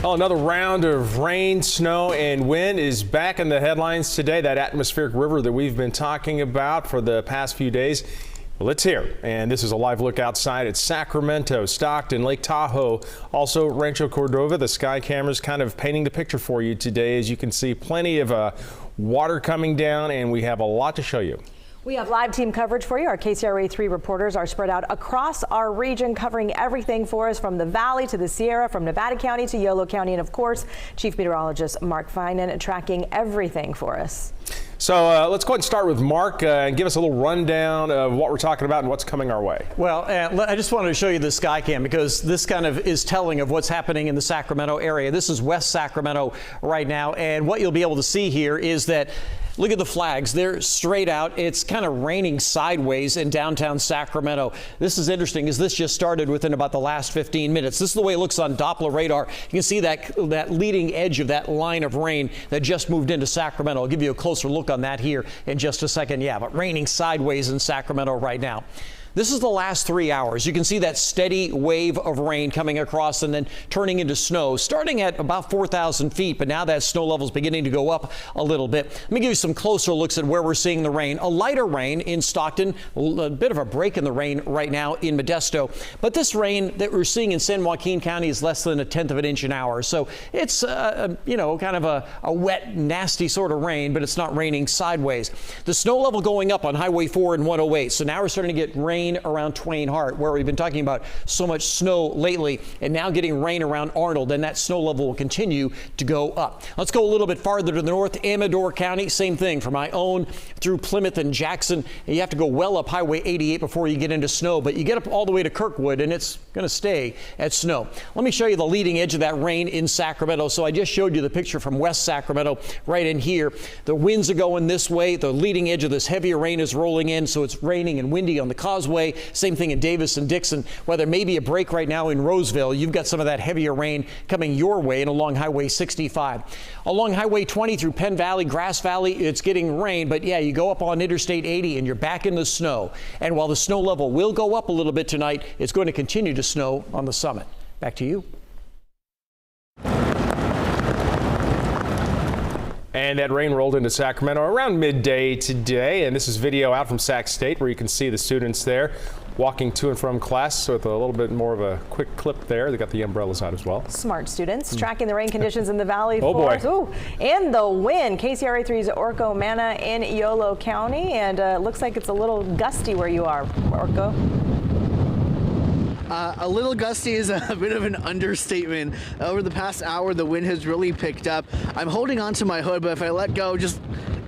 Well, another round of rain, snow, and wind is back in the headlines today. That atmospheric river that we've been talking about for the past few days. Well, it's here, and this is a live look outside at Sacramento, Stockton, Lake Tahoe, also Rancho Cordova. The sky cameras kind of painting the picture for you today. As you can see, plenty of water coming down, and we have a lot to show you. We have live team coverage for you. Our KCRA3 reporters are spread out across our region, covering everything for us from the Valley to the Sierra, from Nevada County to Yolo County, and of course, Chief Meteorologist Mark Finan tracking everything for us. So let's go ahead and start with Mark and give us a little rundown of what we're talking about and what's coming our way. Well, I just wanted to show you the sky cam because this kind of is telling of what's happening in the Sacramento area. This is West Sacramento right now, and what you'll be able to see here is that look at the flags. They're straight out. It's kind of raining sideways in downtown Sacramento. This is interesting as this just started within about the last 15 minutes. This is the way it looks on Doppler radar. You can see that leading edge of that line of rain that just moved into Sacramento. I'll give you a closer look on that here in just a second. Yeah, but raining sideways in Sacramento right now. This is the last 3 hours. You can see that steady wave of rain coming across and then turning into snow, starting at about 4,000 feet, but now that snow level is beginning to go up a little bit. Let me give you some closer looks at where we're seeing the rain. A lighter rain in Stockton, a bit of a break in the rain right now in Modesto, but this rain that we're seeing in San Joaquin County is less than 1/10 of an inch an hour. So it's, you know, kind of a wet, nasty sort of rain, but it's not raining sideways. The snow level going up on Highway 4 and 108. So now we're starting to get rain around Twain Harte, where we've been talking about so much snow lately, and now getting rain around Arnold, and that snow level will continue to go up. Let's go a little bit farther to the north. Amador County, same thing from Ione through Plymouth and Jackson. And you have to go well up Highway 88 before you get into snow, but you get up all the way to Kirkwood and it's going to stay at snow. Let me show you the leading edge of that rain in Sacramento. So I just showed you the picture from West Sacramento right in here. The winds are going this way. The leading edge of this heavier rain is rolling in, so it's raining and windy on the causeway. Same thing in Davis and Dixon. While there may be a break right now in Roseville, you've got some of that heavier rain coming your way and along Highway 65. Along Highway 20 through Penn Valley, Grass Valley, it's getting rain, but yeah, you go up on Interstate 80 and you're back in the snow. And while the snow level will go up a little bit tonight, it's going to continue to snow on the summit. Back to you. And that rain rolled into Sacramento around midday today. And this is video out from Sac State where you can see the students there walking to and from class. So with a little bit more of a quick clip there. They got the umbrellas out as well. Smart students tracking the rain conditions in the valley. Oh boy. Ooh, and the wind. KCRA3's Orko Mana in Yolo County. And looks like it's a little gusty where you are, Orko. A little gusty is a bit of an understatement. Over the past hour, the wind has really picked up. I'm holding onto my hood, but if I let go, just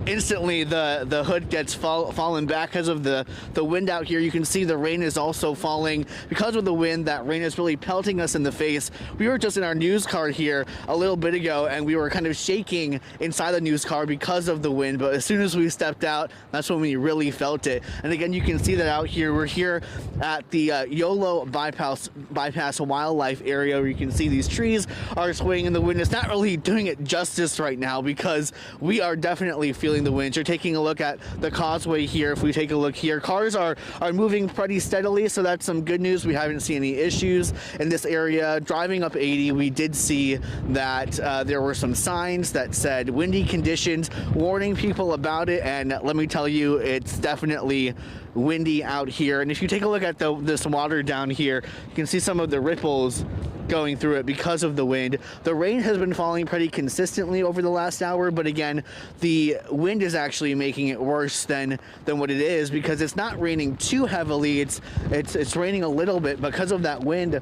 instantly the hood gets fallen back because of the wind out here. You can see the rain is also falling because of the wind. That rain is really pelting us in the face. We were just in our news car here a little bit ago, and we were kind of shaking inside the news car because of the wind, but as soon as we stepped out, that's when we really felt it. And again, you can see that out here. We're here at the Yolo Bypass Wildlife area, where you can see these trees are swaying in the wind. It's not really doing it justice right now because we are definitely feeling the winds. You're taking a look at the causeway here. If we take a look here, cars are moving pretty steadily, so that's some good news. We haven't seen any issues in this area. Driving up 80, we did see that there were some signs that said windy conditions, warning people about it, and let me tell you, it's definitely windy out here. And if you take a look at this water down here, you can see some of the ripples going through it because of the wind. The rain has been falling pretty consistently over the last hour, but again, the wind is actually making it worse than what it is because it's not raining too heavily. It's raining a little bit because of that wind.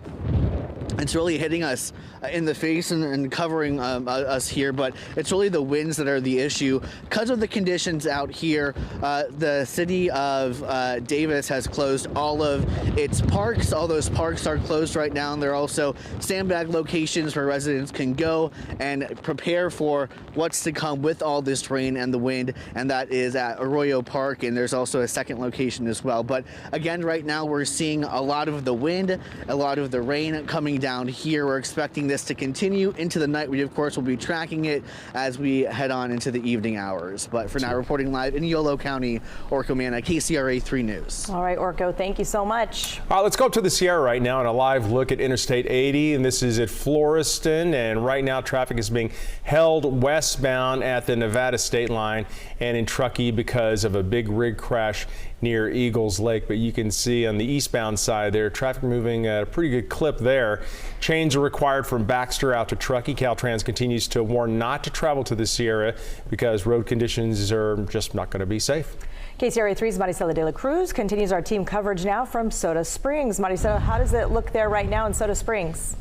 It's really hitting us in the face and covering us here, but it's really the winds that are the issue. Because of the conditions out here, the city of Davis has closed all of its parks. All those parks are closed right now, and there are also sandbag locations where residents can go and prepare for what's to come with all this rain and the wind, and that is at Arroyo Park, and there's also a second location as well. But again, right now we're seeing a lot of the wind, a lot of the rain coming down here. We're expecting this to continue into the night. We, of course, will be tracking it as we head on into the evening hours. But for now, reporting live in Yolo County, Orko Manna, KCRA 3 News. All right, Orko, thank you so much. All right, let's go up to the Sierra right now and a live look at Interstate 80. And this is at Floriston. And right now, traffic is being held westbound at the Nevada state line and in Truckee because of a big rig crash near Eagles Lake. But you can see on the eastbound side there, traffic moving at a pretty good clip there. Chains are required from Baxter out to Truckee. Caltrans continues to warn not to travel to the Sierra because road conditions are just not going to be safe. KCRA 3's Maricela de la Cruz continues our team coverage now from Soda Springs. Maricela, how does it look there right now in Soda Springs?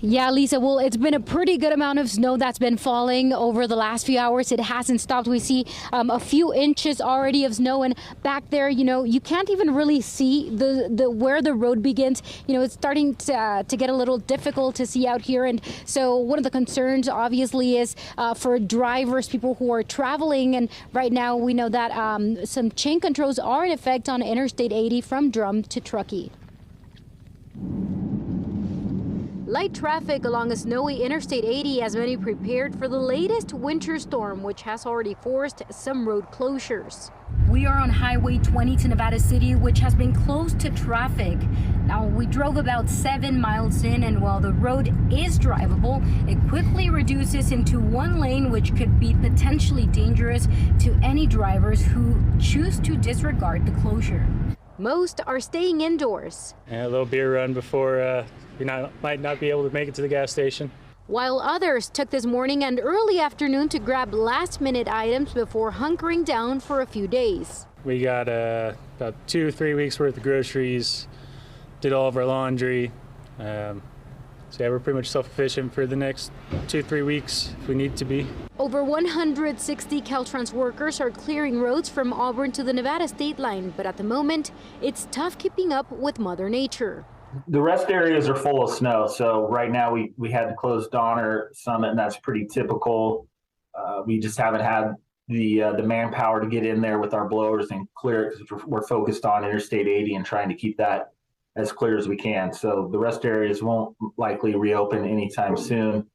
Yeah, Lisa, well, it's been a pretty good amount of snow that's been falling over the last few hours. It hasn't stopped. We see a few inches already of snow, and back there, you know, you can't even really see the where the road begins. You know, it's starting to get a little difficult to see out here, and so one of the concerns obviously is for drivers, people who are traveling, and right now we know that some chain controls are in effect on Interstate 80 from Drum to Truckee. Light traffic along a snowy Interstate 80 as many prepared for the latest winter storm, which has already forced some road closures. We are on Highway 20 to Nevada City, which has been closed to traffic. Now, we drove about 7 miles in, and while the road is drivable, it quickly reduces into one lane, which could be potentially dangerous to any drivers who choose to disregard the closure. Most are staying indoors. And a little beer run before might not be able to make it to the gas station. While others took this morning and early afternoon to grab last-minute items before hunkering down for a few days. We got about 2 or 3 weeks worth of groceries, did all of our laundry. So yeah, we're pretty much self-sufficient for the next 2 or 3 weeks if we need to be. Over 160 Caltrans workers are clearing roads from Auburn to the Nevada state line, but at the moment, it's tough keeping up with Mother Nature. The rest areas are full of snow, so right now we had to close Donner Summit, and that's pretty typical. We just haven't had the manpower to get in there with our blowers and clear it because we're focused on Interstate 80 and trying to keep that as clear as we can. So the rest areas won't likely reopen anytime soon.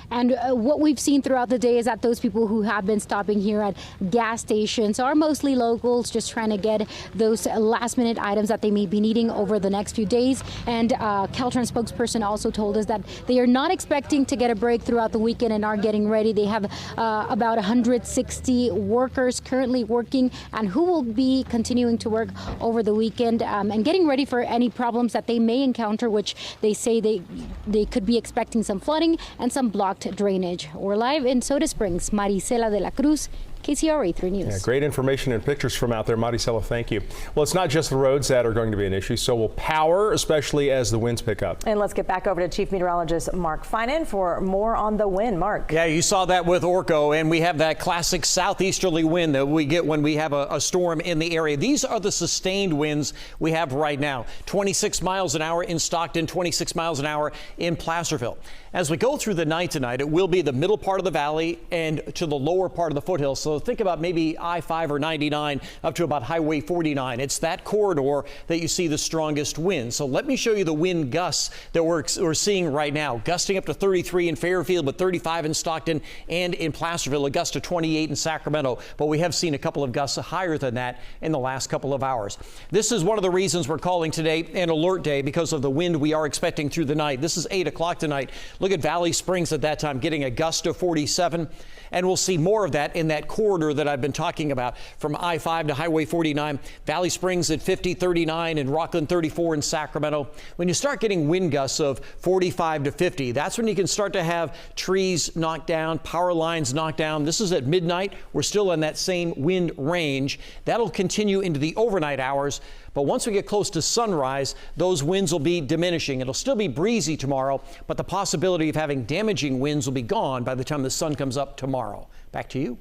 And what we've seen throughout the day is that those people who have been stopping here at gas stations are mostly locals, just trying to get those last-minute items that they may be needing over the next few days. And Caltrans spokesperson also told us that they are not expecting to get a break throughout the weekend and are getting ready. They have about 160 workers currently working and who will be continuing to work over the weekend and getting ready for any problems that they may encounter, which they say they could be expecting some flooding and some blocked drainage. We're live in Soda Springs. Maricela de la Cruz, KCRA 3 News. Yeah, great information and pictures from out there. Maricela, thank you. Well, it's not just the roads that are going to be an issue, so will power, especially as the winds pick up. And let's get back over to Chief Meteorologist Mark Finan for more on the wind. Mark. Yeah, you saw that with Orko, and we have that classic southeasterly wind that we get when we have a storm in the area. These are the sustained winds we have right now. 26 miles an hour in Stockton, 26 miles an hour in Placerville. As we go through the night tonight, it will be the middle part of the valley and to the lower part of the foothills. So think about maybe I-5 or 99 up to about Highway 49. It's that corridor that you see the strongest wind. So let me show you the wind gusts that we're seeing right now. Gusting up to 33 in Fairfield, but 35 in Stockton and in Placerville, a gust to 28 in Sacramento. But we have seen a couple of gusts higher than that in the last couple of hours. This is one of the reasons we're calling today an alert day because of the wind we are expecting through the night. This is 8 o'clock tonight. Look at Valley Springs at that time getting a gust of 47. And we'll see more of that in that corridor that I've been talking about from I-5 to Highway 49. Valley Springs at 50, 39, and Rockland 34 in Sacramento. When you start getting wind gusts of 45 to 50, that's when you can start to have trees knocked down, power lines knocked down. This is at midnight. We're still in that same wind range. That'll continue into the overnight hours. But once we get close to sunrise, those winds will be diminishing. It'll still be breezy tomorrow, but the possibility of having damaging winds will be gone by the time the sun comes up tomorrow. Back to you.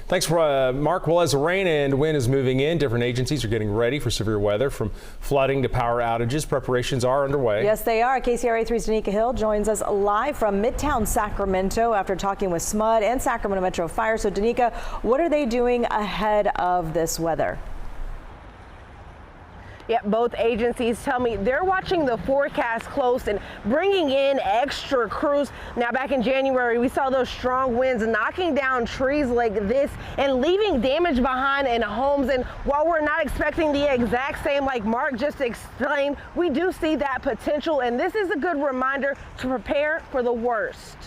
Thanks, Mark. Well, as the rain and wind is moving in, different agencies are getting ready for severe weather, from flooding to power outages. Preparations are underway. Yes, they are. KCRA 3's Danica Hill joins us live from Midtown Sacramento after talking with SMUD and Sacramento Metro Fire. So, Danica, what are they doing ahead of this weather? Yeah, both agencies tell me they're watching the forecast close and bringing in extra crews. Now, back in January, we saw those strong winds knocking down trees like this and leaving damage behind in homes. And while we're not expecting the exact same like Mark just explained, we do see that potential. And this is a good reminder to prepare for the worst.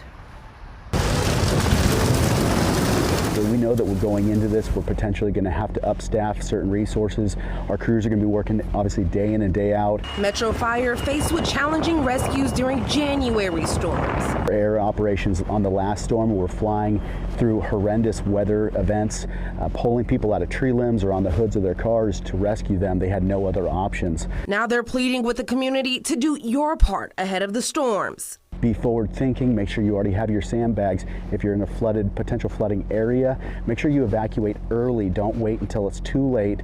We know that we're going into this, we're potentially going to have to upstaff certain resources. Our crews are going to be working obviously day in and day out. Metro Fire faced with challenging rescues during January storms. Our air operations on the last storm were flying through horrendous weather events, pulling people out of tree limbs or on the hoods of their cars to rescue them. They had no other options. Now they're pleading with the community to do your part ahead of the storms. Be forward thinking, make sure you already have your sandbags. If you're in a potential flooding area, make sure you evacuate early. Don't wait until it's too late.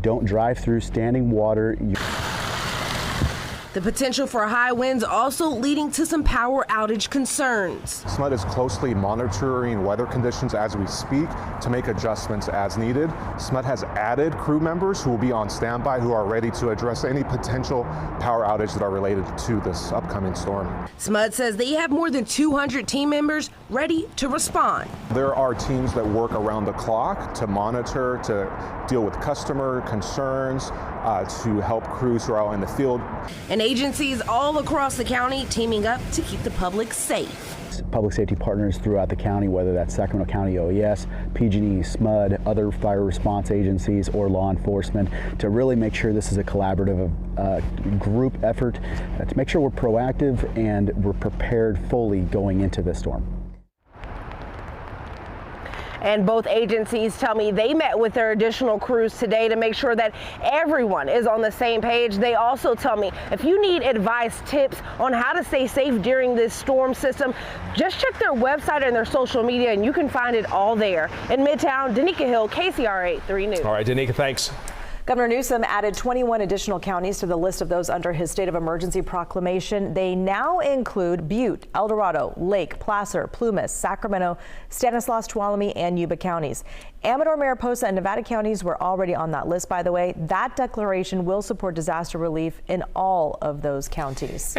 Don't drive through standing water. The potential for high winds also leading to some power outage concerns. SMUD is closely monitoring weather conditions as we speak to make adjustments as needed. SMUD has added crew members who will be on standby who are ready to address any potential power outage that are related to this upcoming storm. SMUD says they have more than 200 team members ready to respond. There are teams that work around the clock to monitor, to deal with customer concerns, to help crews who are out in the field. And agencies all across the county teaming up to keep the public safe. Public safety partners throughout the county, whether that's Sacramento County OES, PG&E, SMUD, other fire response agencies, or law enforcement, to really make sure this is a collaborative group effort to make sure we're proactive and we're prepared fully going into this storm. And both agencies tell me they met with their additional crews today to make sure that everyone is on the same page. They also tell me if you need advice, tips on how to stay safe during this storm system, just check their website and their social media and you can find it all there. In Midtown, Danica Hill, KCRA 3 News. All right, Danica, thanks. Governor Newsom added 21 additional counties to the list of those under his state of emergency proclamation. They now include Butte, El Dorado, Lake, Placer, Plumas, Sacramento, Stanislaus, Tuolumne, and Yuba counties. Amador, Mariposa, and Nevada counties were already on that list, by the way. That declaration will support disaster relief in all of those counties.